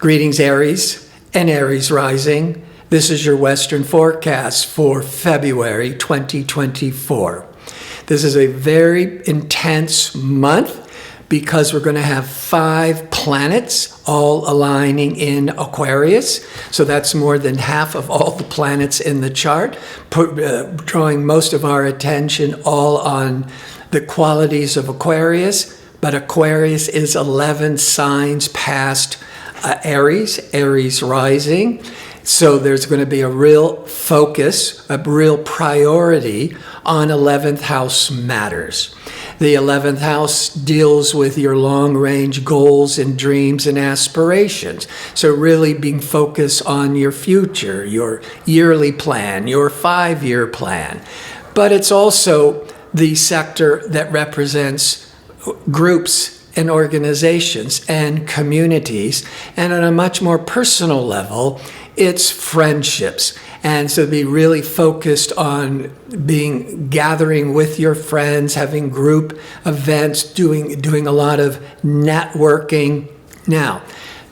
Greetings, Aries and Aries rising. This is your Western forecast for February 2024. This is a very intense month because we're going to have 5 planets all aligning in Aquarius. So that's more than half of all the planets in the chart, drawing most of our attention all on the qualities of Aquarius. But Aquarius is 11 signs past Aries rising. So there's going to be a real focus, a real priority on 11th house matters. The 11th house deals with your long-range goals and dreams and aspirations. So really being focused on your future, your yearly plan, your 5-year plan. But it's also the sector that represents groups and organizations and communities. And on a much more personal level, it's friendships. And so be really focused on gathering with your friends, having group events, doing a lot of networking. Now,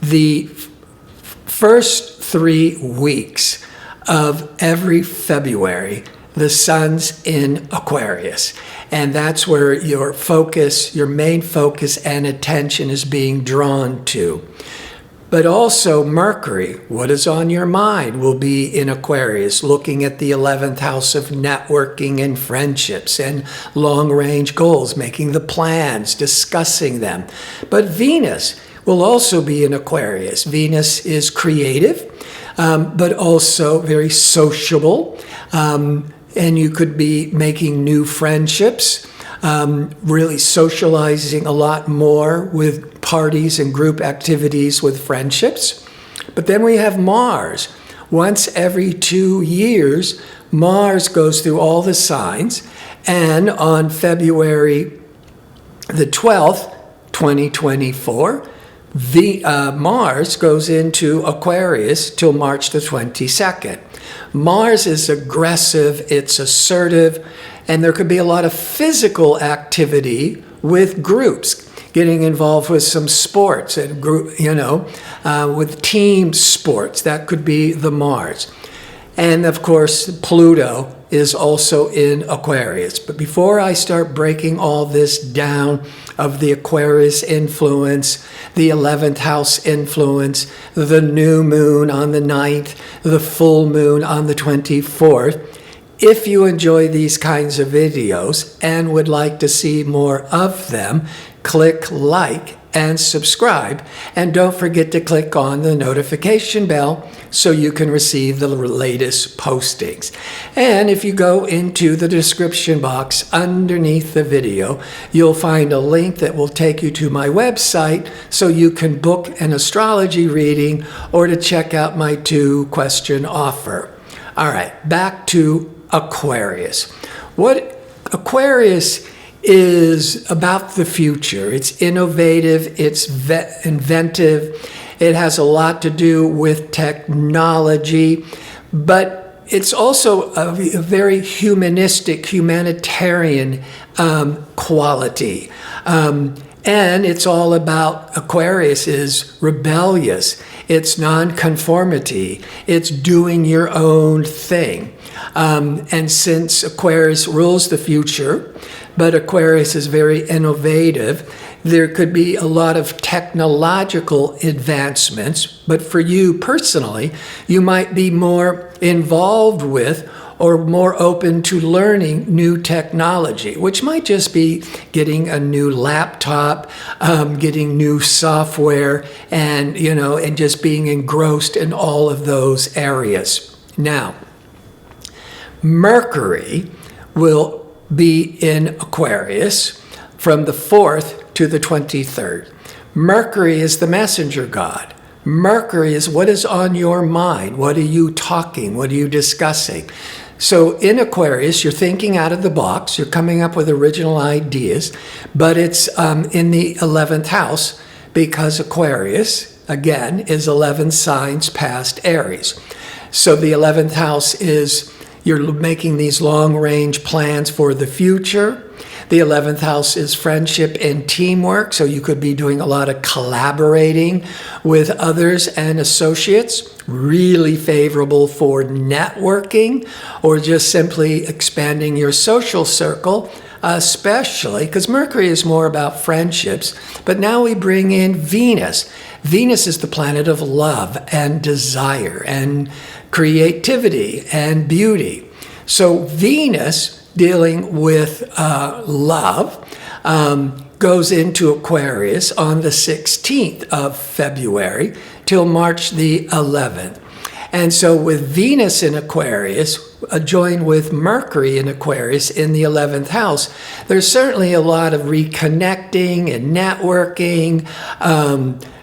the first 3 weeks of every February, the sun's in Aquarius. And that's where your focus, your main focus and attention is being drawn to. But also Mercury, what is on your mind, will be in Aquarius, looking at the 11th house of networking and friendships and long-range goals, making the plans, discussing them. But Venus will also be in Aquarius. Venus is creative, but also very sociable. And you could be making new friendships, really socializing a lot more with parties and group activities with friendships. But then we have Mars. Once every 2 years, Mars goes through all the signs. And on February the 12th, 2024, Mars goes into Aquarius till March the 22nd. Mars is aggressive, it's assertive, and there could be a lot of physical activity with groups, getting involved with some sports and with team sports. That could be the Mars. And of course, Pluto is also in Aquarius. But before I start breaking all this down of the Aquarius influence, the 11th house influence, the new moon on the 9th, the full moon on the 24th, if you enjoy these kinds of videos and would like to see more of them, click like and subscribe. And don't forget to click on the notification bell so you can receive the latest postings. And if you go into the description box underneath the video, you'll find a link that will take you to my website so you can book an astrology reading or to check out my 2-question offer. All right, back to Aquarius. What Aquarius is about the future. It's innovative, it's inventive, it has a lot to do with technology, but it's also a very humanitarian quality. And it's all about, Aquarius is rebellious, it's nonconformity, it's doing your own thing. And since Aquarius rules the future, but Aquarius is very innovative, there could be a lot of technological advancements, but for you personally, you might be more involved with or more open to learning new technology, which might just be getting a new laptop, getting new software, and just being engrossed in all of those areas. Now, Mercury will be in Aquarius from the 4th to the 23rd. Mercury is the messenger god. Mercury is what is on your mind. What are you talking? What are you discussing? So in Aquarius, you're thinking out of the box. You're coming up with original ideas, but it's in the 11th house because Aquarius, again, is 11 signs past Aries. So the 11th house is you're making these long-range plans for the future. The 11th house is friendship and teamwork, so you could be doing a lot of collaborating with others and associates. Really favorable for networking or just simply expanding your social circle, especially because Mercury is more about friendships. But now we bring in Venus. Venus is the planet of love and desire and creativity and beauty. So Venus, dealing with love, goes into Aquarius on the 16th of February till March the 11th. And so with Venus in Aquarius, joined with Mercury in Aquarius in the 11th house, there's certainly a lot of reconnecting and networking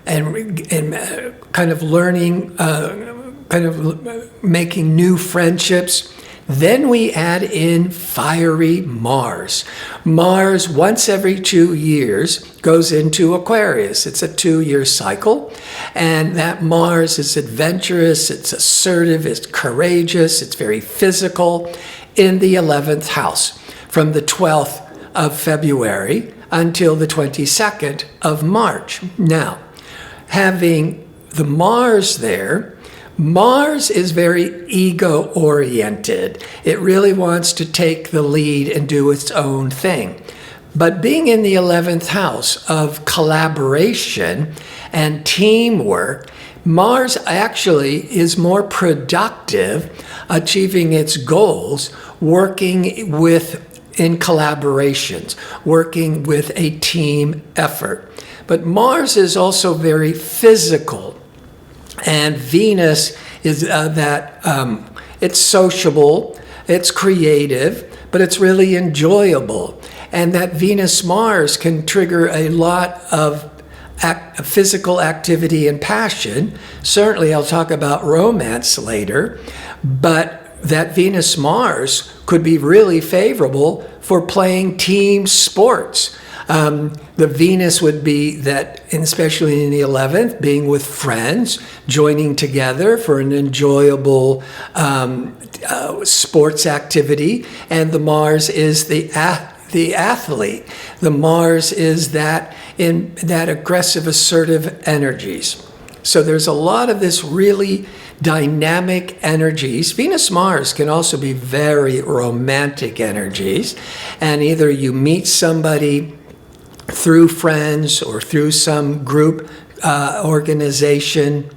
and kind of learning, kind of making new friendships. Then we add in fiery Mars. Mars, once every 2 years, goes into Aquarius. It's a 2-year cycle. And that Mars is adventurous, it's assertive, it's courageous, it's very physical in the 11th house from the 12th of February until the 22nd of March. Now, having the Mars there, Mars is very ego-oriented. It really wants to take the lead and do its own thing. But being in the 11th house of collaboration and teamwork, Mars actually is more productive achieving its goals, working in collaborations, working with a team effort. But Mars is also very physical. And Venus is it's sociable, it's creative, but it's really enjoyable. And that Venus-Mars can trigger a lot of physical activity and passion. Certainly, I'll talk about romance later, but that Venus-Mars could be really favorable for playing team sports. The Venus would be that, especially in the 11th, being with friends, joining together for an enjoyable sports activity. And the Mars is the athlete. The Mars is that aggressive, assertive energies. So there's a lot of this really dynamic energies. Venus-Mars can also be very romantic energies. And either you meet somebody through friends or through some group organization.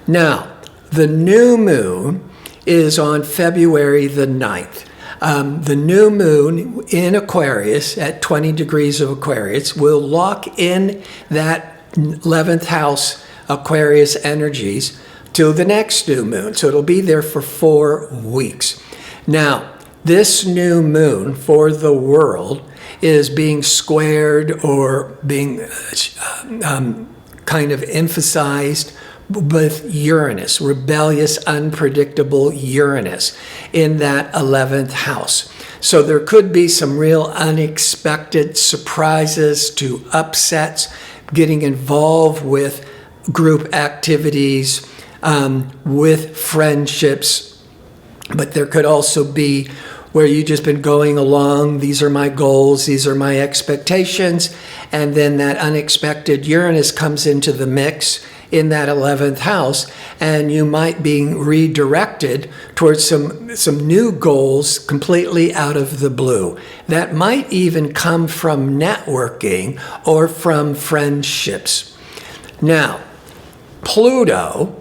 Now, the new moon is on February the 9th. The new moon in Aquarius at 20 degrees of Aquarius will lock in that 11th house Aquarius energies till the next new moon. So it'll be there for 4 weeks. Now, this new moon for the world is being squared or being kind of emphasized with Uranus, rebellious, unpredictable Uranus in that 11th house. So there could be some real unexpected surprises to upsets, getting involved with group activities, with friendships, but there could also be where you've just been going along, these are my goals, these are my expectations, and then that unexpected Uranus comes into the mix in that 11th house, and you might be redirected towards some new goals completely out of the blue. That might even come from networking or from friendships. Now, Pluto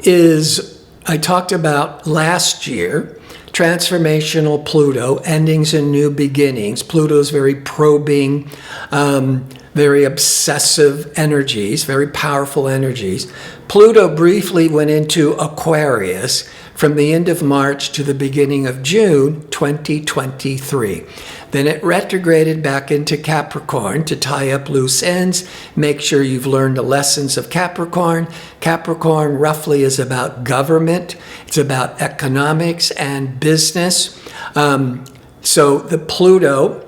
is, I talked about last year, transformational Pluto, endings and new beginnings. Pluto is very probing, very obsessive energies, very powerful energies. Pluto briefly went into Aquarius from the end of March to the beginning of June 2023. Then it retrograded back into Capricorn to tie up loose ends, make sure you've learned the lessons of Capricorn. Capricorn roughly is about government. It's about economics and business. So the Pluto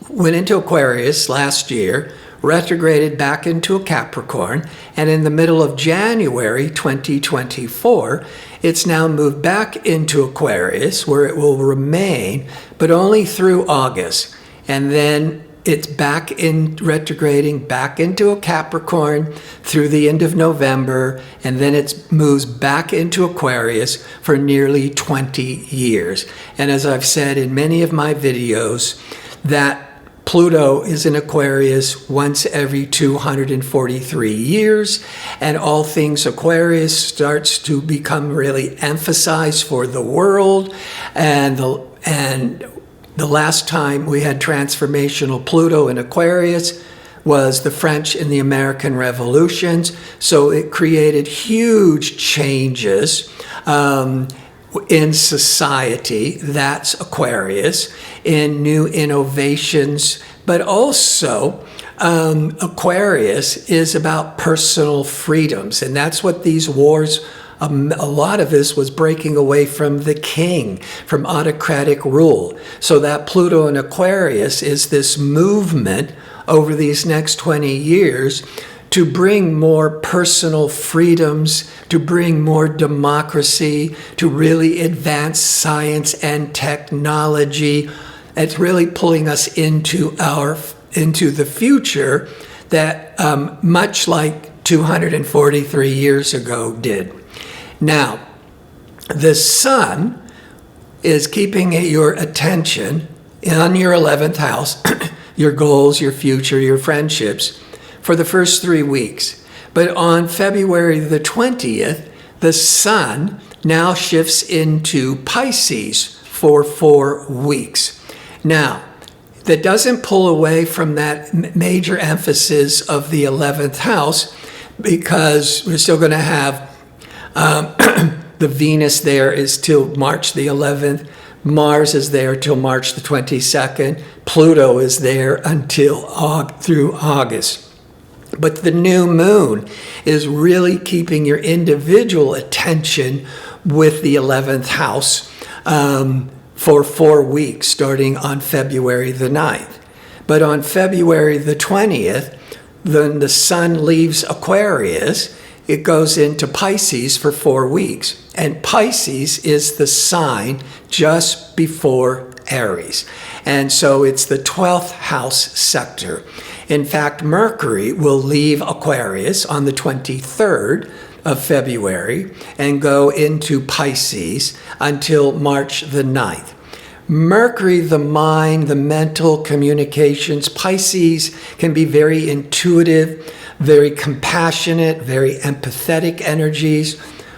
went into Aquarius last year, retrograded back into a Capricorn, and in the middle of January 2024, it's now moved back into Aquarius, where it will remain, but only through August. and then it's back in retrograding back into a Capricorn through the end of November, and then it moves back into Aquarius for nearly 20 years. And as I've said in many of my videos, that Pluto is in Aquarius once every 243 years, and all things Aquarius starts to become really emphasized for the world. And the last time we had transformational Pluto in Aquarius was the French and the American Revolutions. So it created huge changes in society. That's Aquarius, in new innovations. But also, Aquarius is about personal freedoms. And that's what these wars, a lot of this was breaking away from the king, from autocratic rule. So that Pluto in Aquarius is this movement over these next 20 years to bring more personal freedoms, to bring more democracy, to really advance science and technology. It's really pulling us into the future that much like 243 years ago did. Now, the sun is keeping your attention on your 11th house, your goals, your future, your friendships, for the first 3 weeks. But on February the 20th, the sun now shifts into Pisces for 4 weeks. Now, that doesn't pull away from that major emphasis of the 11th house, because we're still going to have the Venus there is till March the 11th. Mars is there till March the 22nd. Pluto is there until through August. But the new moon is really keeping your individual attention with the 11th house for 4 weeks, starting on February the 9th. But on February the 20th, then the sun leaves Aquarius. It goes into Pisces for 4 weeks. And Pisces is the sign just before Aries. And so it's the 12th house sector. In fact, Mercury will leave Aquarius on the 23rd of February and go into Pisces until March the 9th. Mercury, the mind, the mental communications. Pisces can be very intuitive, very compassionate, very empathetic energies.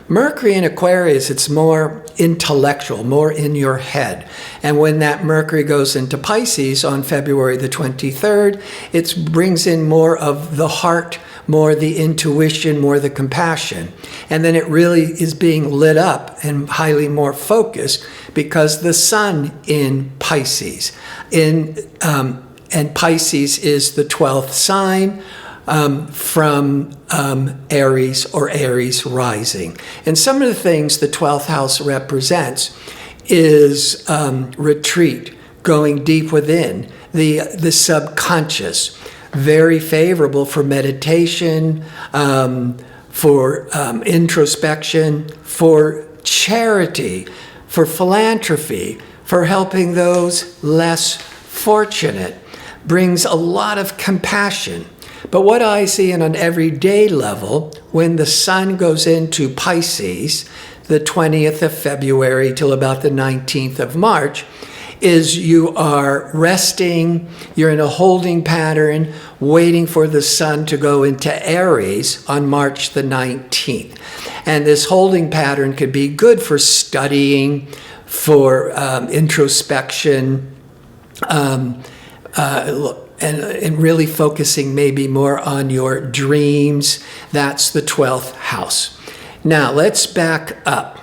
Mercury in Aquarius, it's more intellectual, more in your head. And when that Mercury goes into Pisces on February the 23rd, it brings in more of the heart, more the intuition, more the compassion. And then it really is being lit up and highly more focused because the sun in Pisces. And Pisces is the 12th sign from Aries or Aries rising. And some of the things the 12th house represents is retreat, going deep within, the subconscious. Very favorable for meditation, for introspection, for charity, for philanthropy, for helping those less fortunate. Brings a lot of compassion. But what I see on an everyday level, when the sun goes into Pisces, the 20th of February till about the 19th of March, is you are resting, you're in a holding pattern, waiting for the sun to go into Aries on March the 19th. And this holding pattern could be good for studying, for introspection, and really focusing maybe more on your dreams. That's the 12th house. Now, let's back up.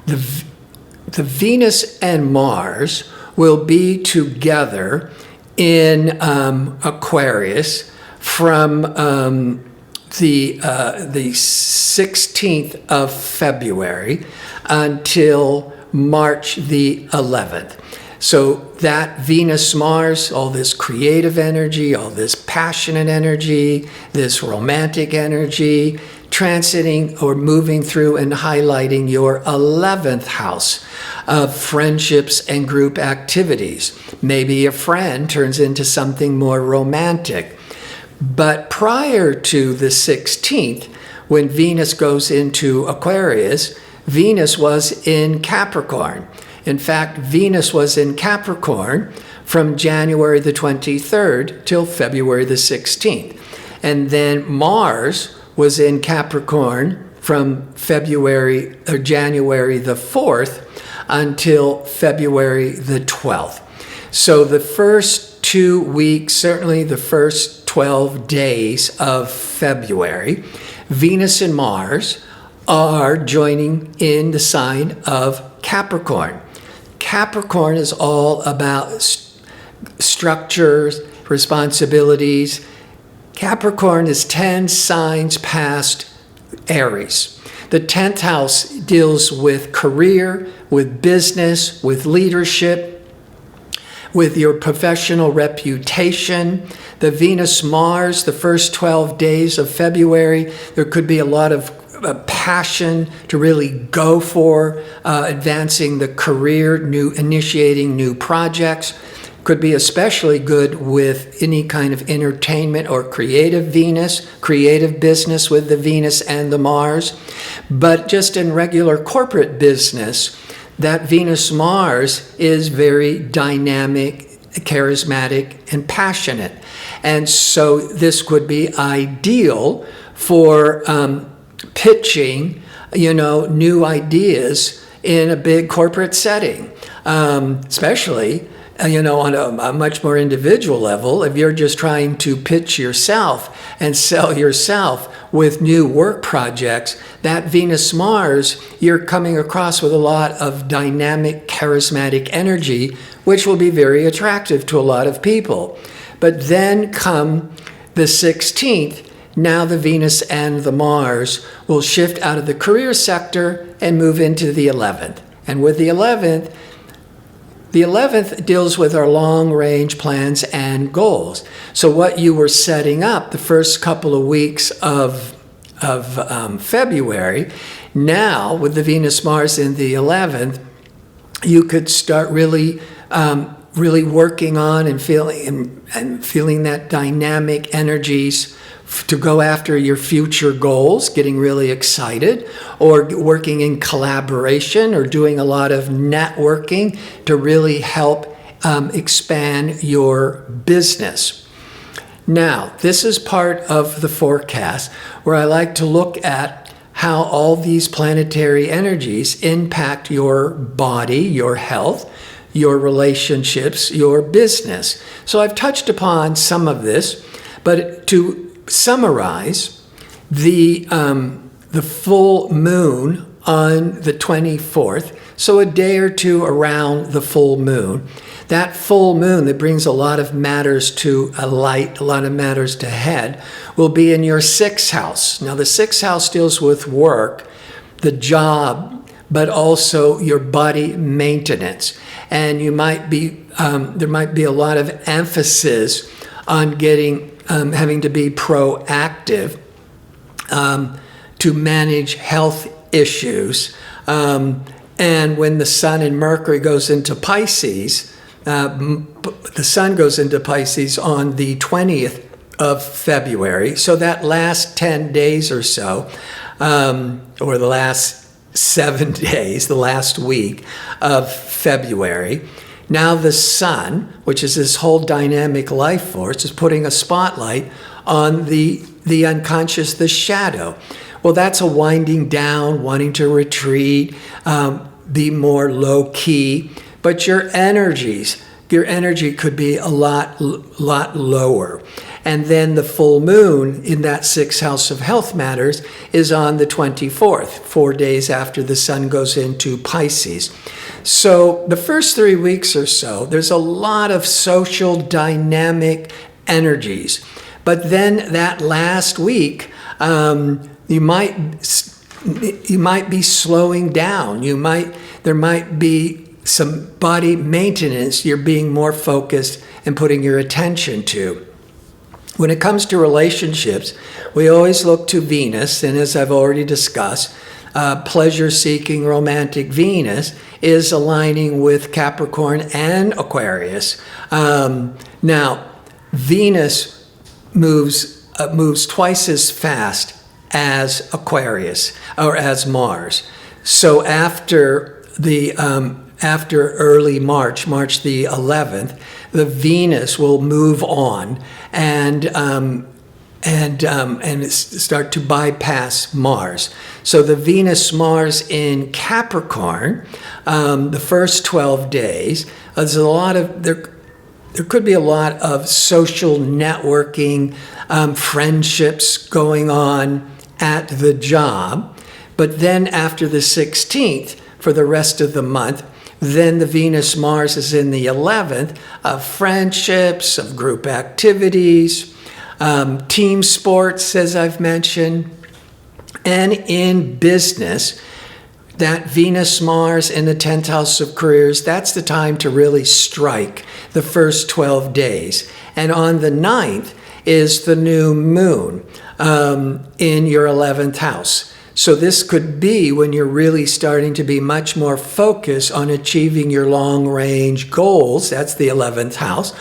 The Venus and Mars will be together in Aquarius from the 16th of February until March the 11th. So that Venus-Mars, all this creative energy, all this passionate energy, this romantic energy, transiting or moving through and highlighting your 11th house of friendships and group activities. Maybe a friend turns into something more romantic. But prior to the 16th, when Venus goes into Aquarius, Venus was in Capricorn. In fact, Venus was in Capricorn from January the 23rd till February the 16th. And then Mars was in Capricorn from January the 4th until February the 12th. So the first 2 weeks, certainly the first 12 days of February, Venus and Mars are joining in the sign of Capricorn. Capricorn is all about structures, responsibilities. Capricorn is 10 signs past Aries. The 10th house deals with career, with business, with leadership, with your professional reputation. The Venus-Mars, the first 12 days of February, there could be a lot of passion to really go for advancing the career, initiating new projects. Could be especially good with any kind of entertainment or creative Venus, creative business with the Venus and the Mars. But just in regular corporate business, that Venus-Mars is very dynamic, charismatic, and passionate. And so this could be ideal for pitching, new ideas in a big corporate setting, especially, on a much more individual level. If you're just trying to pitch yourself and sell yourself with new work projects, that Venus-Mars, you're coming across with a lot of dynamic, charismatic energy, which will be very attractive to a lot of people. But then come the 16th, now the Venus and the Mars will shift out of the career sector and move into the 11th. And with the 11th deals with our long-range plans and goals. So what you were setting up the first couple of weeks of February, now with the Venus-Mars in the 11th, you could start really working on and feeling that dynamic energies to go after your future goals, getting really excited, or working in collaboration or doing a lot of networking to really help expand your business. Now, this is part of the forecast where I like to look at how all these planetary energies impact your body, your health, your relationships, your business. So I've touched upon some of this, but to summarize, the full moon on the 24th, so a day or two around the full moon, that full moon that brings a lot of matters to a light, a lot of matters to head, will be in your 6th house. Now the 6th house deals with work, the job, but also your body maintenance. And you might be there might be a lot of emphasis on having to be proactive to manage health issues. And when the Sun and Mercury goes into Pisces, the Sun goes into Pisces on the 20th of February. So that last 10 days or so, or the last 7 days, the last week of February, now the Sun, which is this whole dynamic life force, is putting a spotlight on the unconscious, the shadow. Well, that's a winding down, wanting to retreat, be more low key, but your energy could be a lot lower. And then the full moon in that 6th house of health matters is on the 24th, 4 days after the Sun goes into Pisces. So the first 3 weeks or so, there's a lot of social dynamic energies. But then that last week, you might be slowing down. There might be some body maintenance you're being more focused and putting your attention to. When it comes to relationships, we always look to Venus, and as I've already discussed, pleasure-seeking romantic Venus is aligning with Capricorn and Aquarius. Now, Venus moves twice as fast as Aquarius or as Mars. So after early March, March the 11th, the Venus will move on and start to bypass Mars. So the Venus-Mars in Capricorn, the first 12 days, there's a lot of there could be a lot of social networking, friendships going on at the job. But then after the 16th, for the rest of the month, then the Venus-Mars is in the 11th, of friendships, of group activities, team sports, as I've mentioned. And in business, that Venus-Mars in the 10th house of careers, that's the time to really strike the first 12 days. And on the 9th is the new moon in your 11th house. So this could be when you're really starting to be much more focused on achieving your long-range goals. That's the 11th house.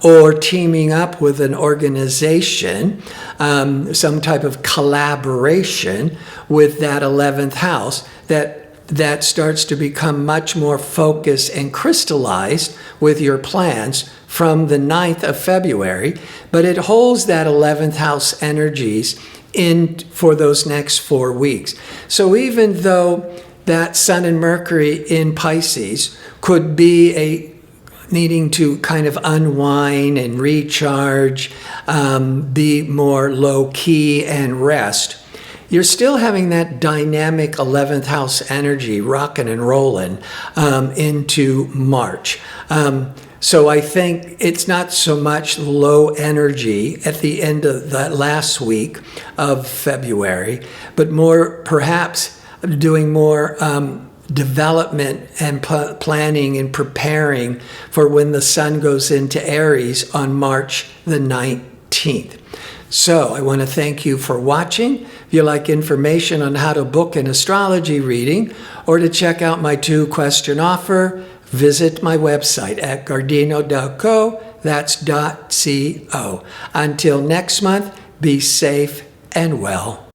Or teaming up with an organization, some type of collaboration with that 11th house that starts to become much more focused and crystallized with your plans from the 9th of February. But it holds that 11th house energies in for those next 4 weeks. So even though that Sun and Mercury in Pisces could be needing to kind of unwind and recharge, be more low key and rest, you're still having that dynamic 11th house energy rocking and rolling into March. So I think it's not so much low energy at the end of that last week of February, but more perhaps doing more development and planning and preparing for when the sun goes into Aries on March the 19th. So I want to thank you for watching. If you like information on how to book an astrology reading or to check out my 2-question offer, visit my website at gardino.co. That's .co. Until next month, be safe and well.